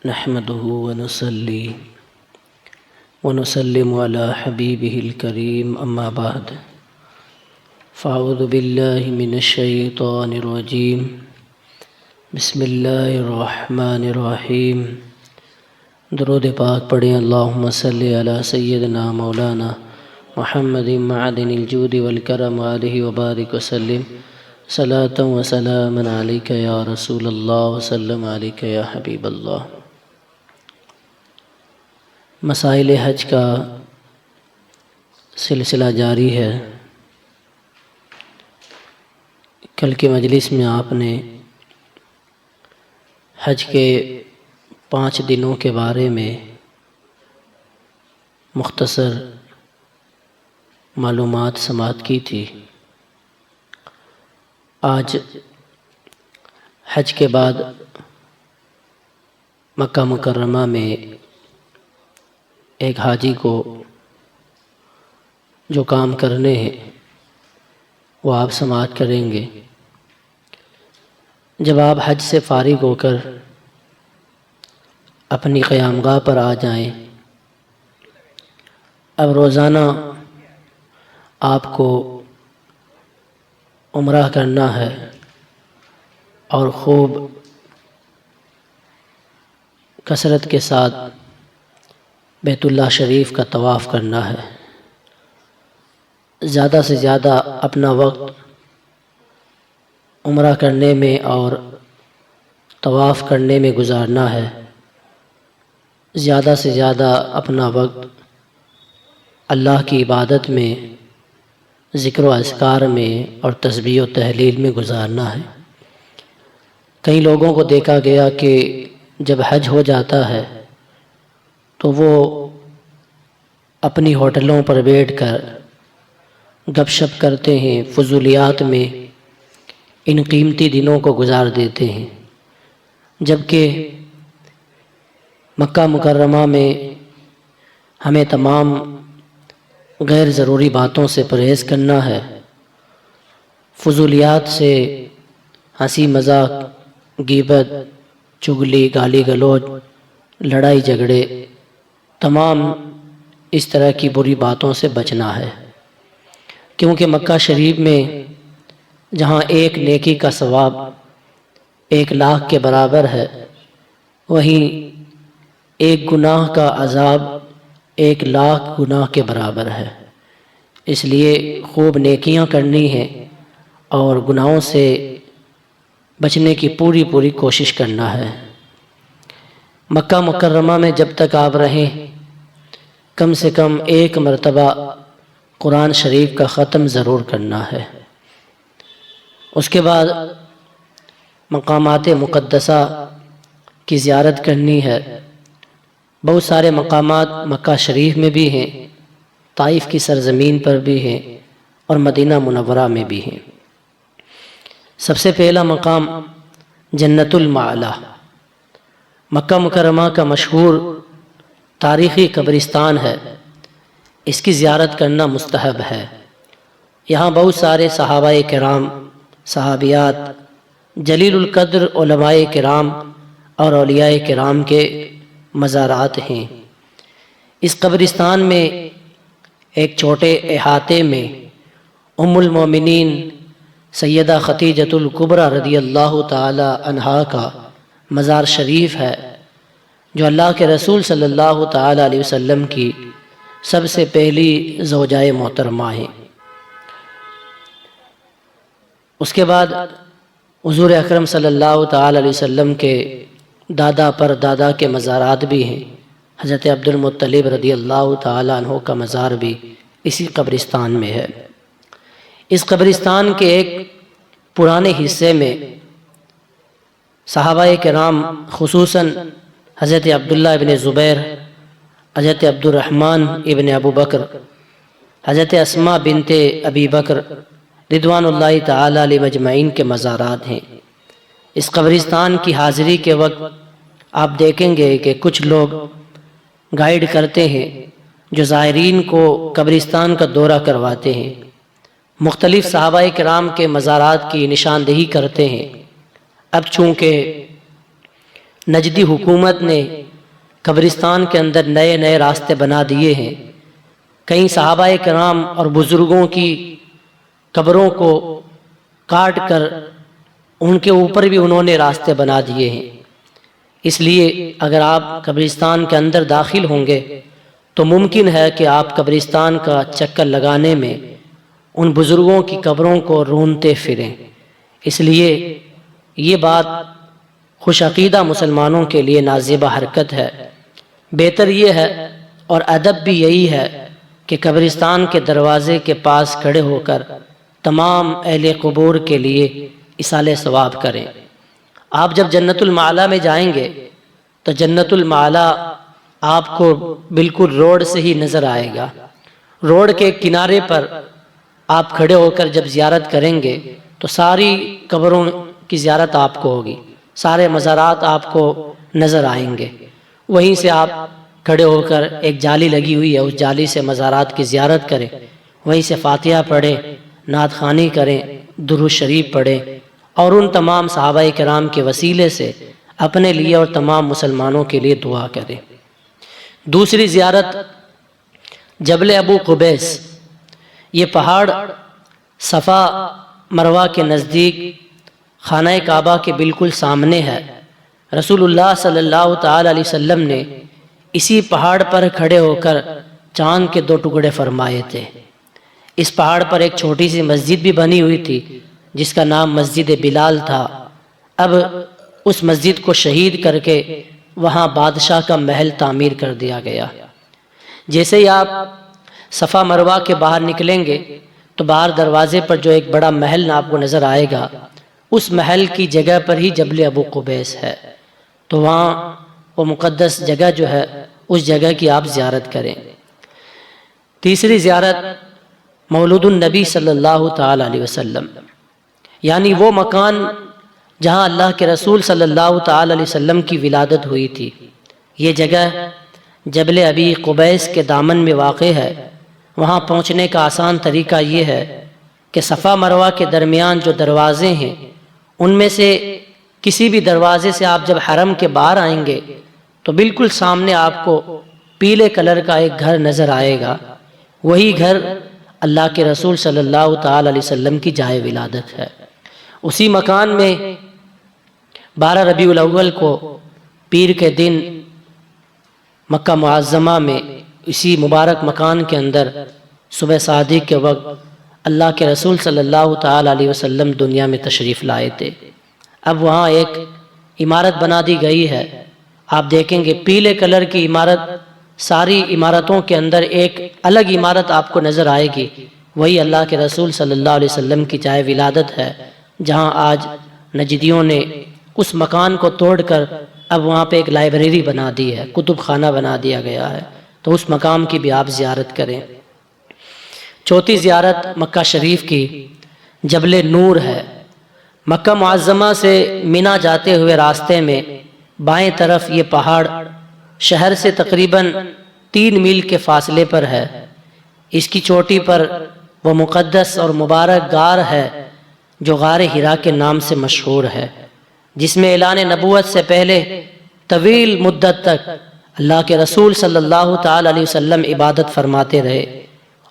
نحمده ونصلي ونسلم على حبيبه الكريم أما بعد فأعوذ بالله من الشيطان الرجيم بسم الله الرحمن الرحيم درود پاک پڑھیں اللہم صلی علی سیدنا مولانا محمد معدن الجود والکرم آلہ وبارک وسلم صلاة و سلاما علیک یا رسول اللہ وسلم علیک یا حبیب اللہ۔ مسائل حج کا سلسلہ جاری ہے۔ کل کی مجلس میں آپ نے حج کے 5 دنوں کے بارے میں مختصر معلومات سماعت کی تھی۔ آج حج کے بعد مکہ مکرمہ میں ایک حاجی کو جو کام کرنے ہیں وہ آپ سماعت کریں گے۔ جب آپ حج سے فارغ ہو کر اپنی قیام گاہ پر آ جائیں، اب روزانہ آپ کو عمرہ کرنا ہے اور خوب کثرت کے ساتھ بیت اللہ شریف کا طواف کرنا ہے۔ زیادہ سے زیادہ اپنا وقت عمرہ کرنے میں اور طواف کرنے میں گزارنا ہے۔ زیادہ سے زیادہ اپنا وقت اللہ کی عبادت میں، ذکر و اذکار میں اور تسبیح و تحلیل میں گزارنا ہے۔ کئی لوگوں کو دیکھا گیا کہ جب حج ہو جاتا ہے تو وہ اپنی ہوٹلوں پر بیٹھ کر گپ شپ کرتے ہیں، فضولیات میں ان قیمتی دنوں کو گزار دیتے ہیں، جبکہ مکہ مکرمہ میں ہمیں تمام غیر ضروری باتوں سے پرہیز کرنا ہے۔ فضولیات سے ہنسی مذاق، غیبت، چغلی، گالی گلوچ، لڑائی جھگڑے، تمام اس طرح کی بری باتوں سے بچنا ہے، کیونکہ مکہ شریف میں جہاں ایک نیکی کا ثواب 1,00,000 کے برابر ہے، وہیں ایک گناہ کا عذاب 1,00,000 گناہ کے برابر ہے۔ اس لیے خوب نیکیاں کرنی ہیں اور گناہوں سے بچنے کی پوری کوشش کرنا ہے۔ مکہ مکرمہ میں جب تک آپ رہیں، کم سے کم 1 مرتبہ قرآن شریف کا ختم ضرور کرنا ہے۔ اس کے بعد مقامات مقدسہ کی زیارت کرنی ہے۔ بہت سارے مقامات مکہ شریف میں بھی ہیں، طائف کی سرزمین پر بھی ہیں اور مدینہ منورہ میں بھی ہیں۔ سب سے پہلا مقام جنت المعلا، مکہ مکرمہ کا مشہور تاریخی قبرستان ہے۔ اس کی زیارت کرنا مستحب ہے۔ یہاں بہت سارے صحابہ کرام، صحابیات، جلیل القدر علماء کرام اور اولیاء کرام کے مزارات ہیں۔ اس قبرستان میں ایک چھوٹے احاطے میں ام المومنین سیدہ خدیجۃ الکبریٰ رضی اللہ تعالی عنہا کا مزار شریف ہے، جو اللہ کے رسول صلی اللہ تعالی علیہ وسلم کی سب سے پہلی زوجہ محترمہ ہیں۔ اس کے بعد حضور اکرم صلی اللہ تعالی علیہ وسلم کے دادا پر دادا کے مزارات بھی ہیں۔ حضرت عبد المطلب رضی اللہ تعالی عنہ کا مزار بھی اسی قبرستان میں ہے۔ اس قبرستان کے ایک پرانے حصے میں صحابہ کرام، خصوصاً حضرت عبداللہ ابن زبیر، حضرت عبد الرحمن ابن ابو بکر، حضرت اسماء بنت ابی بکر رضوان اللہ تعالی علیہ مجمعین کے مزارات ہیں۔ اس قبرستان کی حاضری کے وقت آپ دیکھیں گے کہ کچھ لوگ گائیڈ کرتے ہیں جو زائرین کو قبرستان کا دورہ کرواتے ہیں، مختلف صحابہ کرام کے مزارات کی نشاندہی کرتے ہیں۔ اب چونکہ نجدی حکومت نے قبرستان کے اندر نئے نئے راستے بنا دیے ہیں۔ کئی صحابہ کرام اور بزرگوں کی قبروں کو کاٹ کر ان کے اوپر بھی انہوں نے راستے بنا دیے ہیں۔ اس لیے اگر آپ قبرستان کے اندر داخل ہوں گے تو ممکن ہے کہ آپ قبرستان کا چکر لگانے میں ان بزرگوں کی قبروں کو رونتے پھریں۔ اس لیے یہ بات خوش عقیدہ مسلمانوں کے لیے نازیبہ حرکت ہے۔ بہتر یہ ہے اور ادب بھی یہی ہے کہ قبرستان کے دروازے کے پاس کھڑے ہو کر تمام اہل قبور کے لیے ایصال ثواب کریں۔ آپ جب جنت المعلا میں جائیں گے تو جنت المعلا آپ کو بالکل روڈ سے ہی نظر آئے گا۔ روڈ کے کنارے پر آپ کھڑے ہو کر جب زیارت کریں گے تو ساری قبروں کی زیارت آپ کو ہوگی، سارے مزارات آپ کو نظر آئیں گے۔ وہیں سے آپ کھڑے ہو کر ایک جالی لگی ہوئی ہے، اس جالی سے مزارات کی زیارت کریں، وہیں سے فاتحہ پڑھیں، نعت خوانی کریں، درود شریف پڑھیں اور ان تمام صحابہ کرام کے وسیلے سے اپنے لیے اور تمام مسلمانوں کے لیے دعا کریں۔ دوسری زیارت جبل ابو قبیس، یہ پہاڑ صفا مروہ کے نزدیک خانہ کعبہ کے بالکل سامنے ہے۔ رسول اللہ صلی اللہ تعالی علیہ وسلم نے اسی پہاڑ پر کھڑے ہو کر چاند کے 2 ٹکڑے فرمائے تھے۔ اس پہاڑ پر ایک چھوٹی سی مسجد بھی بنی ہوئی تھی جس کا نام مسجد بلال تھا۔ اب اس مسجد کو شہید کر کے وہاں بادشاہ کا محل تعمیر کر دیا گیا۔ جیسے ہی آپ صفا مروہ کے باہر نکلیں گے تو باہر دروازے پر جو ایک بڑا محل آپ کو نظر آئے گا، اس محل کی جگہ پر ہی جبل ابو قبیس ہے۔ تو وہاں وہ مقدس جگہ جو ہے اس جگہ کی آپ زیارت کریں۔ تیسری زیارت مولود النبی صلی اللہ تعالی علیہ وسلم، یعنی وہ مکان جہاں اللہ کے رسول صلی اللہ تعالی علیہ وسلم کی ولادت ہوئی تھی۔ یہ جگہ جبل ابی قبیس کے دامن میں واقع ہے۔ وہاں پہنچنے کا آسان طریقہ یہ ہے کہ صفا مروہ کے درمیان جو دروازے ہیں ان میں سے کسی بھی دروازے سے آپ جب حرم کے باہر آئیں گے تو بالکل سامنے آپ کو پیلے کلر کا ایک گھر نظر آئے گا۔ وہی گھر اللہ کے رسول صلی اللہ تعالی علیہ وسلم کی جائے ولادت ہے۔ اسی مکان میں 12 ربیع الاول کو پیر کے دن مکہ معظمہ میں اسی مبارک مکان کے اندر صبح صادق کے وقت اللہ کے رسول صلی اللہ تعالی علیہ وسلم دنیا میں تشریف لائے تھے۔ اب وہاں ایک عمارت بنا دی گئی ہے، آپ دیکھیں گے پیلے کلر کی عمارت، ساری عمارتوں کے اندر ایک الگ عمارت آپ کو نظر آئے گی، وہی اللہ کے رسول صلی اللہ علیہ وسلم کی جائے ولادت ہے، جہاں آج نجدیوں نے اس مکان کو توڑ کر اب وہاں پہ ایک لائبریری بنا دی ہے، کتب خانہ بنا دیا گیا ہے، تو اس مقام کی بھی آپ زیارت کریں۔ چوتھی زیارت مکہ شریف کی جبل نور ہے۔ مکہ معظمہ سے مینا جاتے ہوئے راستے میں بائیں طرف یہ پہاڑ شہر سے تقریباً 3 میل کے فاصلے پر ہے۔ اس کی چوٹی پر وہ مقدس اور مبارک غار ہے جو غار حرا کے نام سے مشہور ہے، جس میں اعلان نبوت سے پہلے طویل مدت تک اللہ کے رسول صلی اللہ تعالی علیہ وسلم عبادت فرماتے رہے،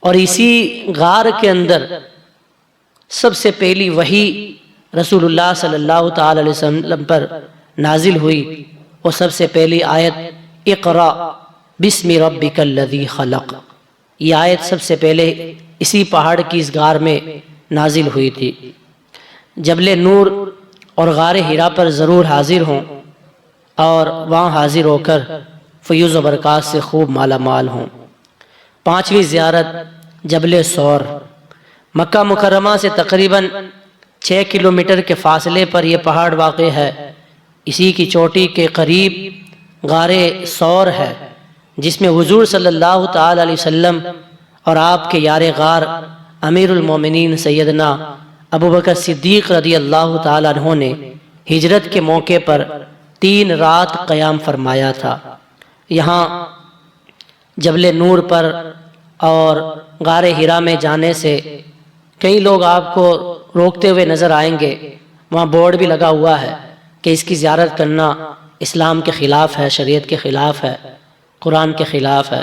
اور اسی غار کے اندر سب سے پہلی وحی رسول اللہ صلی اللہ تعالی علیہ وسلم پر نازل ہوئی۔ وہ سب سے پہلی آیت اقرأ بسم ربک الذی خلق، یہ آیت سب سے پہلے اسی پہاڑ کی اس غار میں نازل ہوئی تھی۔ جبل نور اور غار حرا پر ضرور حاضر ہوں اور وہاں حاضر ہو کر فیوز و برکات سے خوب مالا مال ہوں۔ 5ویں زیارت جبل سور، مکہ مکرمہ سے تقریباً 6 کلومیٹر کے فاصلے پر یہ پہاڑ واقع ہے۔ اسی کی چوٹی کے قریب غار سور ہے، جس میں حضور صلی اللہ تعالی علیہ وسلم اور آپ کے یار غار امیر المومنین سیدنا ابوبکر صدیق رضی اللہ تعالی عنہ نے ہجرت کے موقع پر 3 رات قیام فرمایا تھا۔ یہاں جبل نور پر اور غار حرا میں جانے سے کئی لوگ آپ کو روکتے ہوئے نظر آئیں گے، وہاں بورڈ بھی لگا ہوا ہے کہ اس کی زیارت کرنا اسلام کے خلاف ہے، شریعت کے خلاف ہے، قرآن کے خلاف ہے،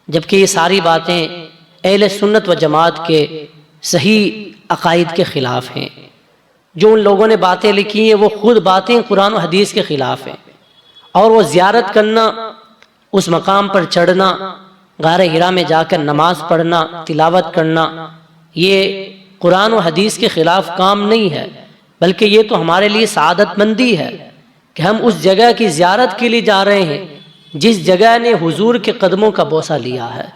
جبکہ یہ ساری باتیں اہل سنت و جماعت کے صحیح عقائد کے خلاف ہیں۔ جو ان لوگوں نے باتیں لکھی ہیں وہ خود باتیں قرآن و حدیث کے خلاف ہیں، اور وہ زیارت کرنا، اس مقام پر چڑھنا، غار حرا میں جا کر نماز پڑھنا، تلاوت کرنا، یہ قرآن و حدیث کے خلاف کام نہیں ہے، بلکہ یہ تو ہمارے لیے سعادت مندی ہے کہ ہم اس جگہ کی زیارت کے لیے جا رہے ہیں جس جگہ نے حضور کے قدموں کا بوسہ لیا ہے،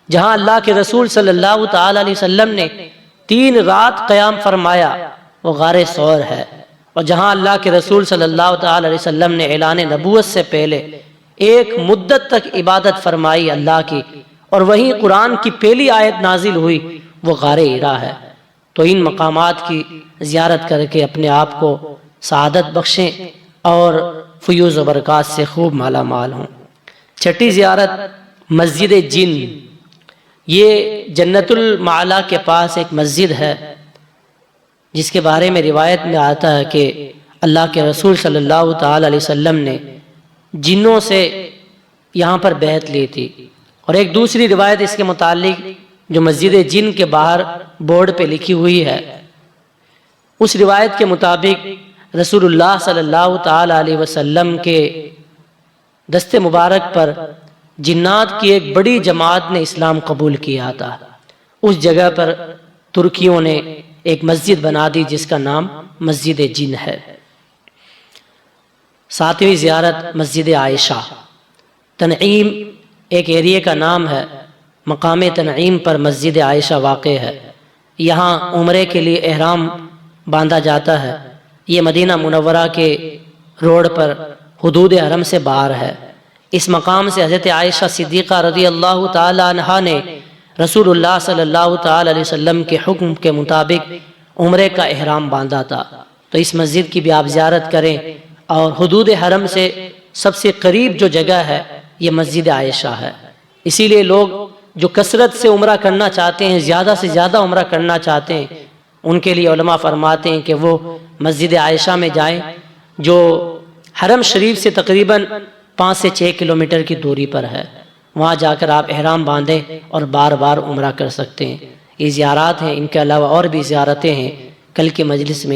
جہاں اللہ کے رسول صلی اللہ تعالی علیہ وسلم نے 3 رات قیام فرمایا، وہ غار ثور ہے، اور جہاں اللہ کے رسول صلی اللہ تعالی علیہ وسلم نے اعلان نبوت سے پہلے ایک مدت تک عبادت فرمائی اللہ کی، اور وہیں قرآن کی پہلی آیت نازل ہوئی، وہ غار حرا ہے۔ تو ان مقامات کی زیارت کر کے اپنے آپ کو سعادت بخشیں اور فیوز و برکات سے خوب مالا مال ہوں۔ چھٹی زیارت مسجد جن، یہ جنت المعلا کے پاس ایک مسجد ہے جس کے بارے میں روایت میں آتا ہے کہ اللہ کے رسول صلی اللہ تعالی علیہ وسلم نے جنوں سے یہاں پر بیعت لی تھی، اور ایک دوسری روایت اس کے متعلق جو مسجد جن کے باہر بورڈ پہ لکھی ہوئی ہے، اس روایت کے مطابق رسول اللہ صلی اللہ تعالی علیہ وسلم کے دست مبارک پر جنات کی ایک بڑی جماعت نے اسلام قبول کیا تھا۔ اس جگہ پر ترکیوں نے ایک مسجد بنا دی جس کا نام مسجد جن ہے۔ 7ویں زیارت مسجد عائشہ، تنعیم ایک ایریے کا نام ہے، مقام تنعیم پر مسجد عائشہ واقع ہے۔ یہاں عمرے کے لیے احرام باندھا جاتا ہے۔ یہ مدینہ منورہ کے روڈ پر حدود حرم سے باہر ہے۔ اس مقام سے حضرت عائشہ صدیقہ رضی اللہ تعالی عنہا نے رسول اللہ صلی اللہ تعالی علیہ وسلم کے حکم کے مطابق عمرے کا احرام باندھا تھا۔ تو اس مسجد کی بھی آپ زیارت کریں، اور حدود حرم سے سب سے قریب جو جگہ ہے یہ مسجد عائشہ ہے۔ اسی لیے لوگ جو کثرت سے عمرہ کرنا چاہتے ہیں، زیادہ سے زیادہ عمرہ کرنا چاہتے ہیں، ان کے لیے علماء فرماتے ہیں کہ وہ مسجد عائشہ میں جائیں، جو حرم شریف سے تقریباً 5 سے 6 کلومیٹر کی دوری پر ہے۔ وہاں جا کر آپ احرام باندھیں اور بار بار عمرہ کر سکتے ہیں۔ یہ زیارات ہیں، ان کے علاوہ اور بھی زیارتیں ہیں، کل کے مجلس میں